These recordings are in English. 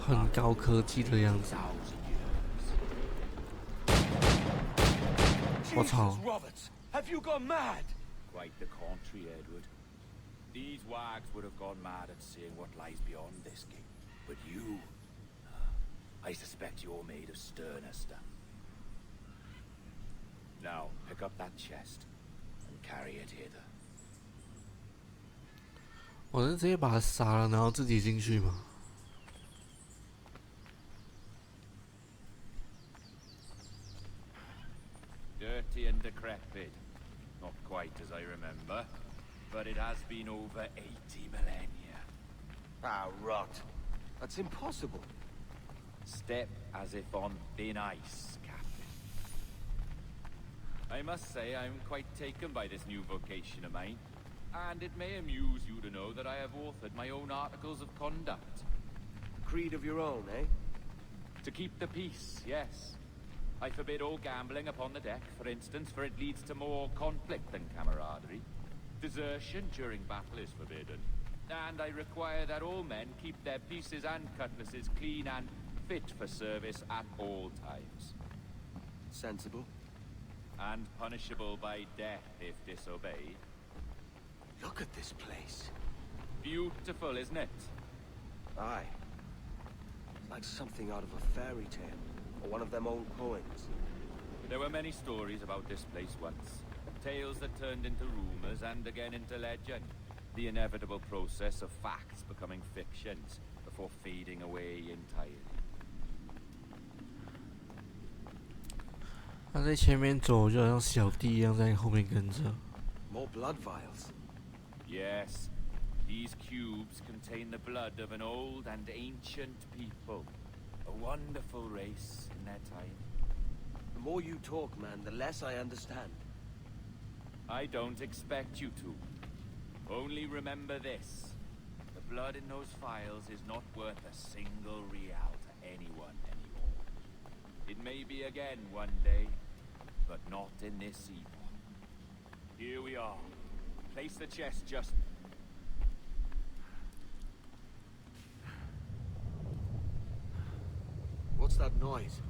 很高科技的样子。我操！ Roberts, have you gone mad? Quite the contrary, Edward. These wags would have gone mad at seeing what lies beyond this gate. But you... I suspect you're made of sterner stuff. Now, pick up that chest and carry it hither. 我是直接把他杀了，然后自己进去吗？ Dirty and decrepit. Not quite as I remember, but it has been over 80 millennia. Ah, rot. That's impossible. Step as if on thin ice, Captain. I must say I'm quite taken by this new vocation of mine, and it may amuse you to know that I have authored my own articles of conduct. Creed of your own, eh? To keep the peace, yes. I forbid all gambling upon the deck, for instance, for it leads to more conflict than camaraderie. Desertion during battle is forbidden. And I require that all men keep their pieces and cutlasses clean and fit for service at all times. Sensible. And punishable by death if disobeyed. Look at this place. Beautiful, isn't it? Aye. It's like something out of a fairy tale. Or one of them old poems. There were many stories about this place once. Tales that turned into rumors and again into legend. The inevitable process of facts becoming fictions before fading away entirely. 他在前面走，就好像小弟一样在后面跟着。More blood vials. Yes, these cubes contain the blood of an old and ancient people. A wonderful race in their time. The more you talk, man, the less I understand. I don't expect you to. Only remember this. The blood in those files is not worth a single real to anyone anymore. It may be again one day, but not in this epoch. Here we are. Place the chest just... What's that noise?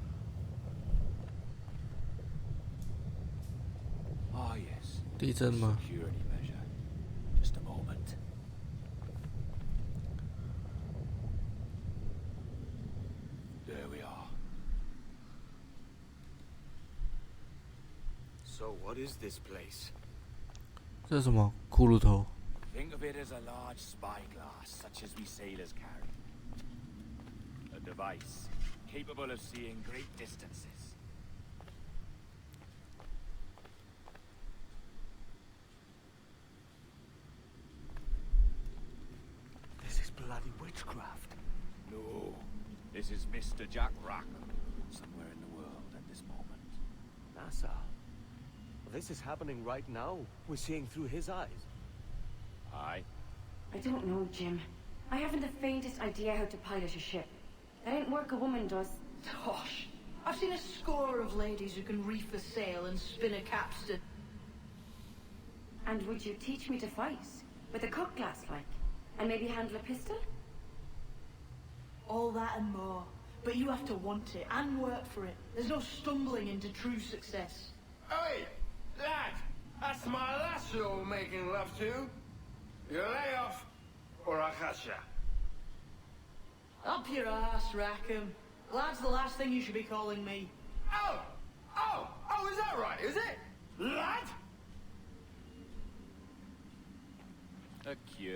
Ah, yes. 地震吗？ Security measure. Just a moment. There we are. So what is this place? 这是什么？骷髅头。 Think of it as a large spyglass, such as we sailors carry. A device capable of seeing great distances. This is bloody witchcraft. No, this is Mr. Jack Rackham, somewhere in the world at this moment. NASA. This is happening right now. We're seeing through his eyes. Aye. I don't know, Jim. I haven't the faintest idea how to pilot a ship. That ain't work a woman does. Tosh. I've seen a score of ladies who can reef a sail and spin a capstan. And would you teach me to fight? With a cutlass, like? And maybe handle a pistol? All that and more. But you have to want it and work for it. There's no stumbling into true success. Hey, lad, that's my lass you're making love to. You lay off, or I catch ya. Up your ass, Rackham. Lad's the last thing you should be calling me. Oh, is that right, is it? Lad?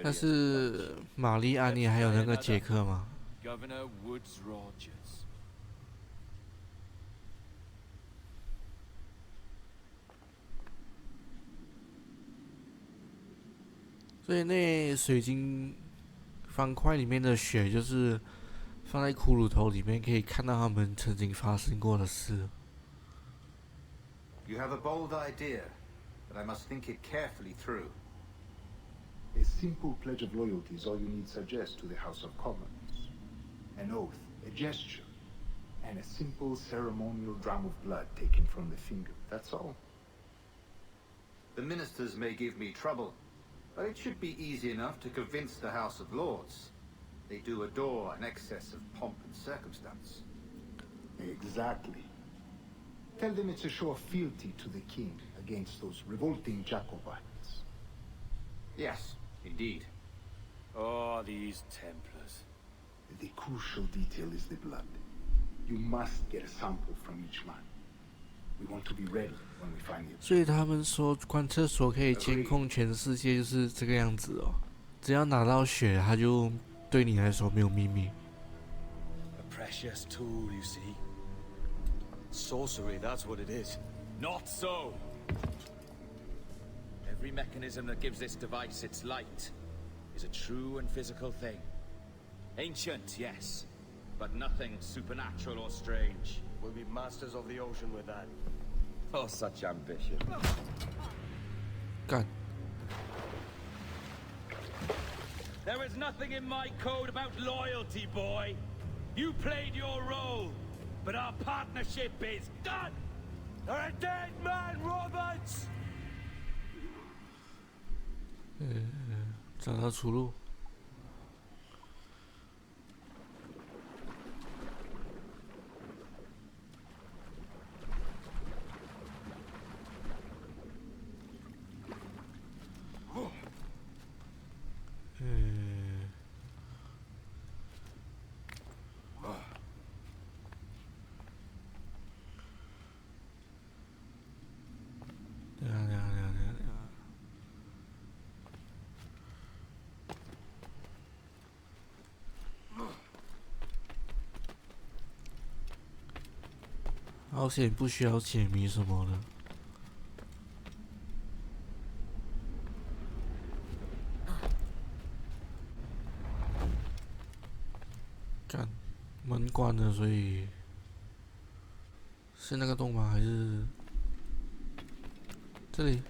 那是玛丽安妮还有那个杰克吗？ Governor Woods Rogers. 所以那水晶方块里面的血，就是放在骷髅头里面，可以看到他们曾经发生过的事。You have a bold idea, but I must think it carefully through. A simple pledge of loyalty is all you need suggest to the House of Commons. An oath, a gesture, and a simple ceremonial dram of blood taken from the finger. That's all. The ministers may give me trouble, but it should be easy enough to convince the House of Lords. They do adore an excess of pomp and circumstance. Exactly. Tell them it's a show of fealty to the king against those revolting Jacobites. Yes, indeed. Oh, these Templars. The crucial detail is the blood. You must get a sample from each man. We want to be ready when we find it. 所以他们说观测所可以监控全世界，就是这个样子哦。只要拿到血，它就对你来说没有秘密。A precious tool, you see. Sorcery, that's what it is. Not so! Every mechanism that gives this device its light is a true and physical thing. Ancient, yes, but nothing supernatural or strange. We'll be masters of the ocean with that. Oh, such ambition. 干， There is nothing in my code about loyalty, boy. You played your role, but our partnership is done! You're a dead man, Roberts! 找到出路。好险不需要解谜什么的。干，门关了，所以是那个洞吗？还是这里？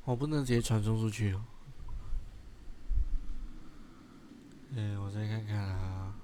我不能直接传送出去哦。我再看看啊。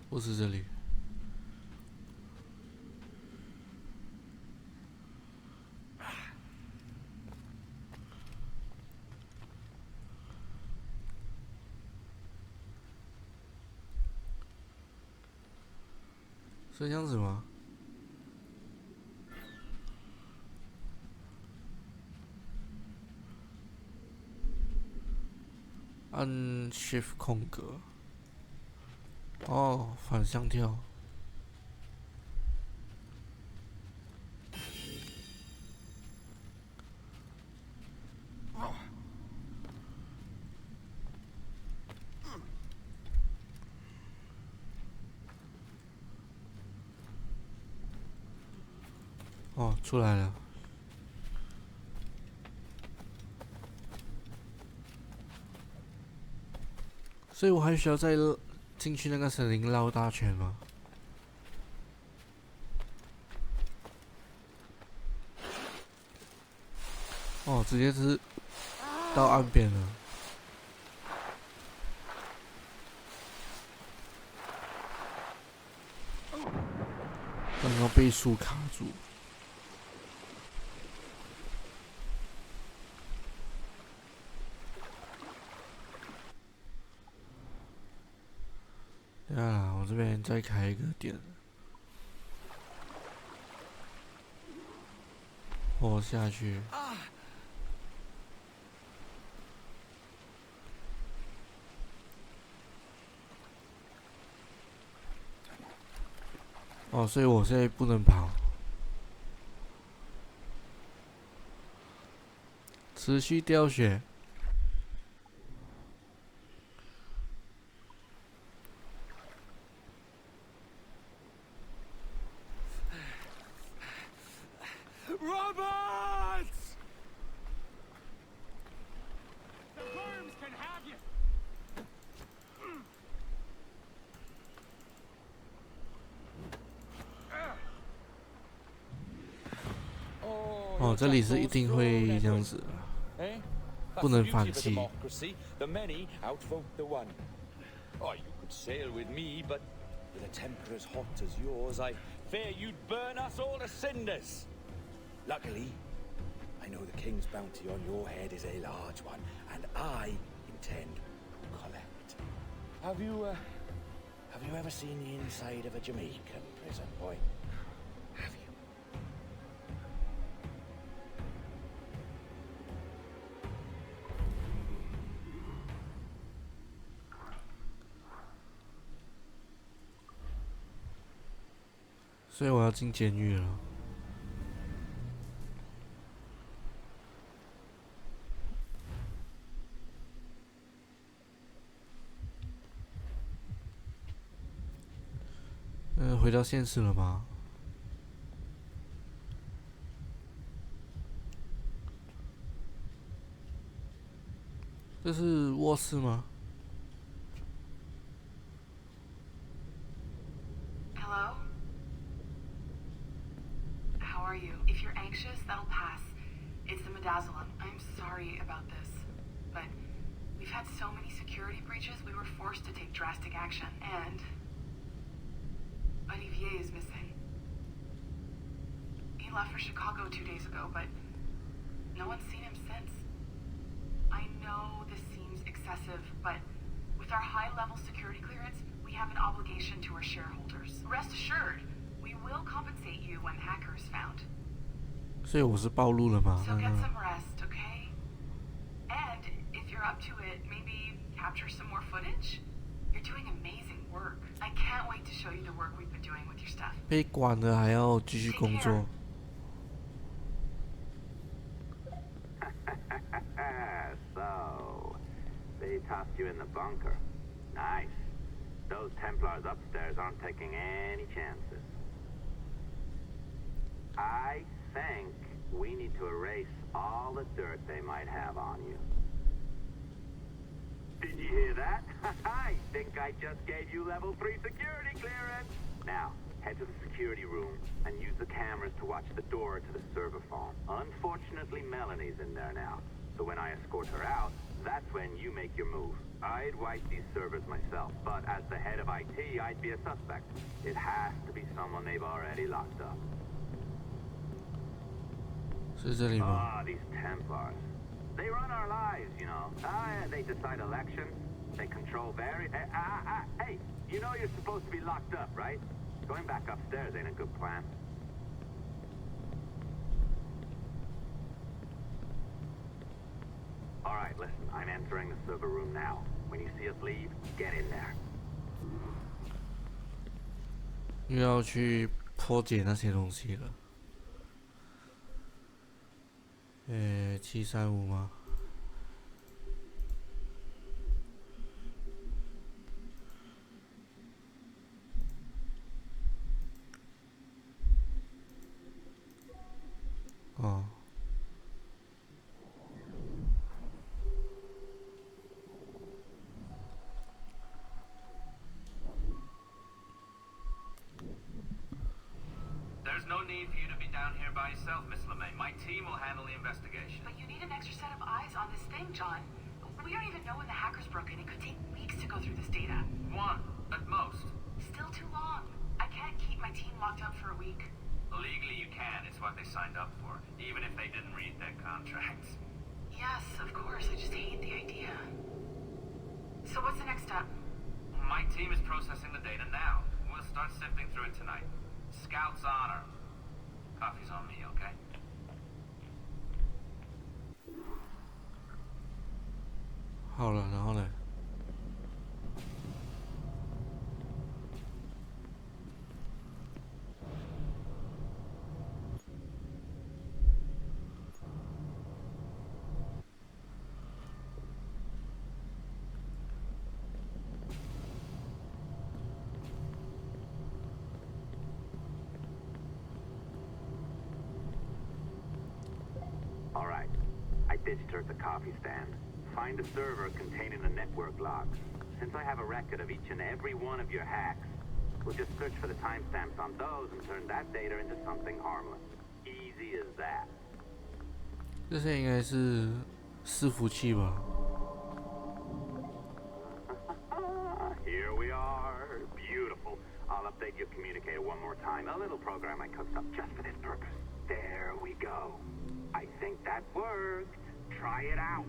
不是这里。是这样子吗？按 Shift 空格。哦，反向跳。哦，出来了。所以我还需要再进去那个森林绕大圈吗？哦，直接是到岸边了。刚刚被树卡住。对啊，我这边再开一个点，活下去。哦，所以我现在不能跑。持续掉血。Robots! The worms can have you. 哦，这里是一定会这样子，不能放弃。 The many outvote the one. Oh, you could sail with me, but with a temper as hot as yours, I fear you'd burn us all to cinders. Luckily, I know the king's bounty on your head is a large one, and I intend to collect. Have you ever seen the inside of a Jamaican prison, boy? Have you? 所以我要进监狱了。回到现实了吗？这是卧室吗？ Hello? How are you? If you're anxious, that'll pass. It's the midazolam. I'm sorry about this, but we've had so many security breaches, we were forced to take drastic action, and Olivier is missing. He left for Chicago 2 days ago, but no one's seen him since. I know this seems excessive, but with our high-level security clearance, we have an obligation to our shareholders. Rest assured, we will compensate you when the hacker is found. 所以我是暴露了吗？ So get some rest, okay? And if you're up to it, maybe capture some more footage? You're doing amazing work. I can't wait to show you the work we've been doing with your stuff. 被关了还要继续工作。 So, they tossed you in the bunker. Nice. Those Templars upstairs aren't taking any chances. I think we need to erase all the dirt they might have on you. Did you hear that? I think I just gave you level 3 security clearance. Now, head to the security room and use the cameras to watch the door to the server farm. Unfortunately, Melanie's in there now. So when I escort her out, that's when you make your move. I'd wipe these servers myself, but as the head of IT, I'd be a suspect. It has to be someone they've already locked up. 是这里吗？ Ah, these Templars. They run our lives, you know. They decide elections. They control very... Hey, you know you're supposed to be locked up, right? Going back upstairs ain't a good plan. All right, listen, I'm entering the server room now. When you see us leave, get in there. 又要去破解那些东西了。735吗？哦。 There's no need for you to be down here by yourself, Miss LeMay. My team will handle the investigation. But you need an extra set of eyes on this thing, John. We don't even know when the hackers broke in. It could take weeks to go through this data. 1, at most. Still too long. I can't keep my team locked up for a week. Legally you can. It's what they signed up for, even if they didn't read their contracts. Yes, of course. I just hate the idea. So what's the next step? My team is processing the data now. We'll start sifting through it tonight. Scout's honor. Coffee's on me, okay? 好了，然后呢？ ditched her at the coffee stand. Find a server containing the network logs. Since I have a record of each and every one of your hacks, we'll just search for the timestamps on those and turn that data into something harmless. Easy as that. 这些应该是伺服器吧？ Here we are. Beautiful. I'll update your communicator one more time. A little program I cooked up just for this purpose. There we go. I think that worked. Try it out.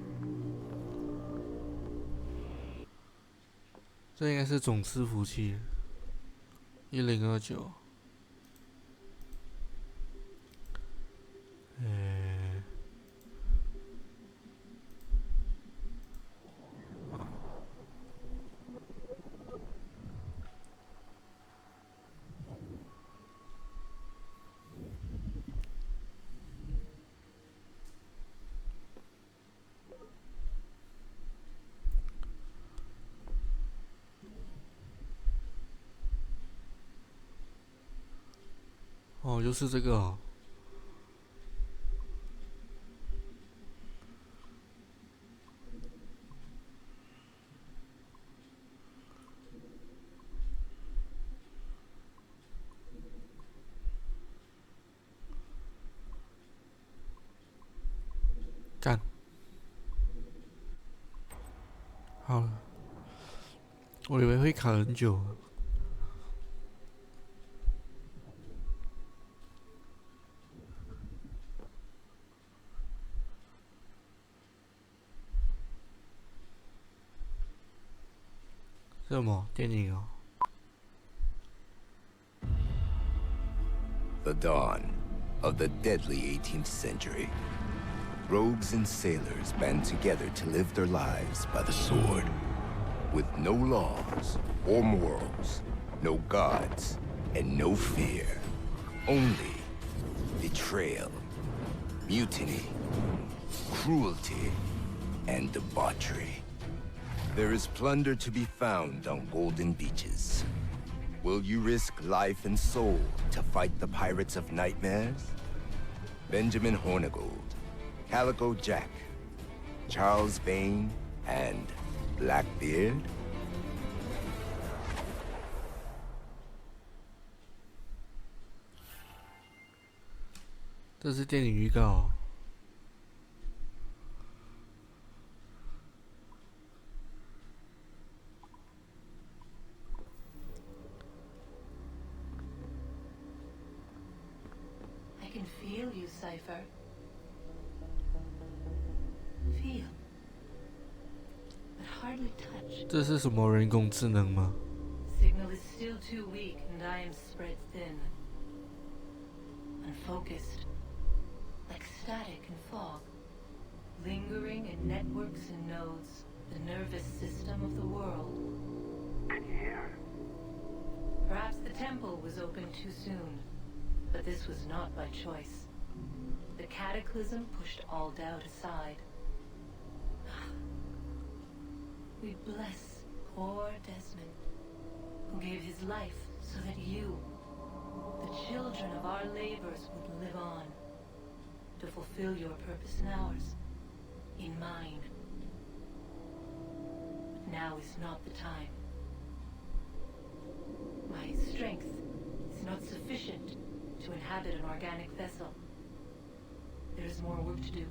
这应该是总伺服器1029。哦，就是这个哦。干，好了，我以为会卡很久。什么电影哦？ The dawn of the deadly 18th century. Rogues and sailors band together to live their lives by the sword. With no laws or morals, no gods, and no fear. Only betrayal, mutiny, cruelty, and debauchery. There is plunder to be found on golden beaches. Will you risk life and soul to fight the pirates of nightmares? Benjamin Hornigold, Calico Jack, Charles Vane, and Blackbeard? 这是电影预告哦。 I can feel you, Cypher. Feel. But hardly touch. 这是什么人工智能吗？ Signal is still too weak, and I am spread thin. Unfocused. Like static and fog. Lingering in networks and nodes. The nervous system of the world. Can you hear? Perhaps the temple was opened too soon. But this was not by choice. The cataclysm pushed all doubt aside. We bless poor Desmond, who gave his life so that you, the children of our labors, would live on, to fulfill your purpose in ours, in mine. But now is not the time. My strength is not sufficient to inhabit an organic vessel. There is more work to do,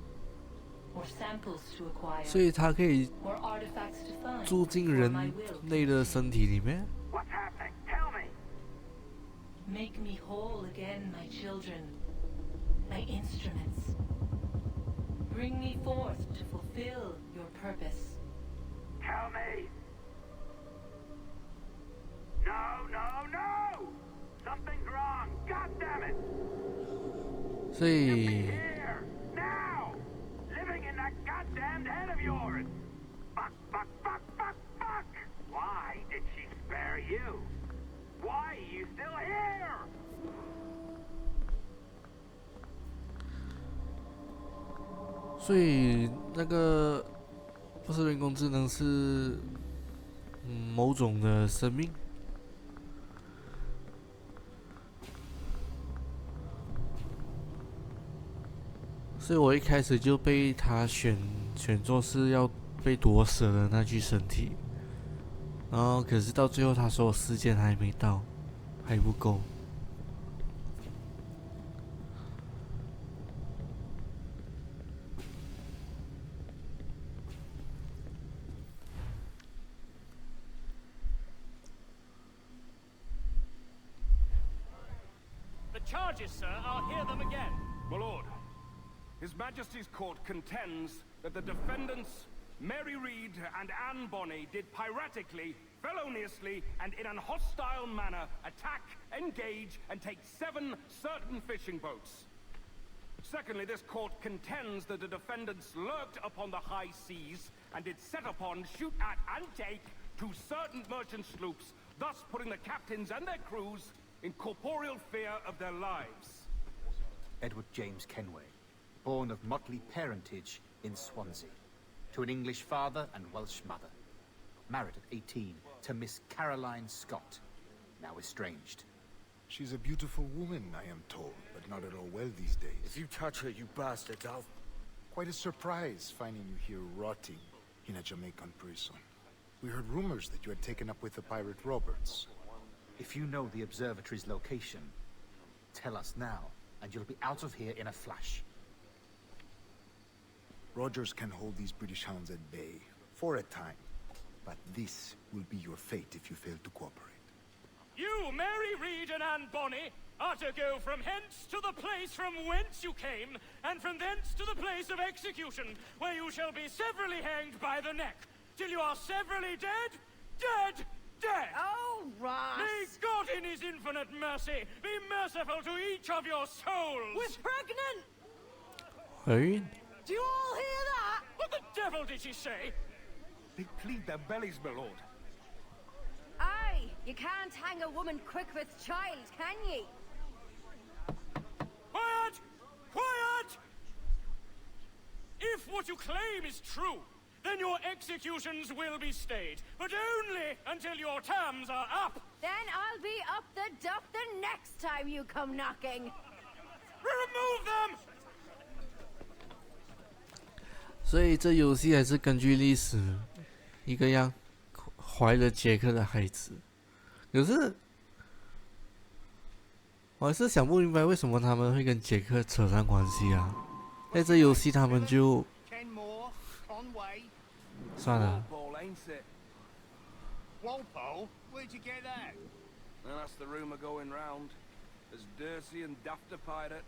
more samples to acquire, 所以它可以 more artifacts to find 住进 before 人 my will 类的身体里面。 What's happening? Tell me! Make me whole again, my children, my instruments. Bring me forth to fulfill your purpose. Tell me! No, no, no! Something's wrong! God damn it! 所以 Here! Now! Living in that goddamned head of yours! Fuck, fuck, fuck, fuck, fuck! Why did she spare you? Why are you still here? 所以那个不是人工智能，是某种的生命。所以我一开始就被他选作是要被夺舍的那具身体，然后可是到最后他说时间还没到，还不够。The charges, sir, I'll hear them again. My lord, His Majesty's court contends that the defendants, Mary Reed and Anne Bonny, did piratically, feloniously, and in an hostile manner attack, engage, and take 7 certain fishing boats. Secondly, this court contends that the defendants lurked upon the high seas and did set upon, shoot at, and take 2 certain merchant sloops, thus putting the captains and their crews in corporeal fear of their lives. Edward James Kenway, born of motley parentage in Swansea, to an English father and Welsh mother. Married at 18 to Miss Caroline Scott, now estranged. She's a beautiful woman, I am told, but not at all well these days. If you touch her, you bastards, I'll... Quite a surprise finding you here rotting in a Jamaican prison. We heard rumors that you had taken up with the pirate Roberts. If you know the observatory's location, tell us now, and you'll be out of here in a flash. Rogers can hold these British hounds at bay, for a time. But this will be your fate if you fail to cooperate. You, Mary Reed and Anne Bonny, are to go from hence to the place from whence you came, and from thence to the place of execution, where you shall be severally hanged by the neck, till you are severally dead, dead, dead! Oh, Ross! May God in his infinite mercy be merciful to each of your souls! We're pregnant! Hey? Do you all hear that? What the devil did she say? They plead their bellies, my lord. Aye, you can't hang a woman quick with child, can ye? Quiet! Quiet! If what you claim is true, then your executions will be stayed, but only until your terms are up. Then I'll be up the duff the next time you come knocking. Remove them! 所以这游戏还是根据历史，一个样怀了杰克的孩子。可是我还是想不明白为什么他们会跟杰克扯上关系啊？在这游戏他们就算了。Walpole? Where'd you get that? And that's the rumor going round. As Dursey and daft a pirate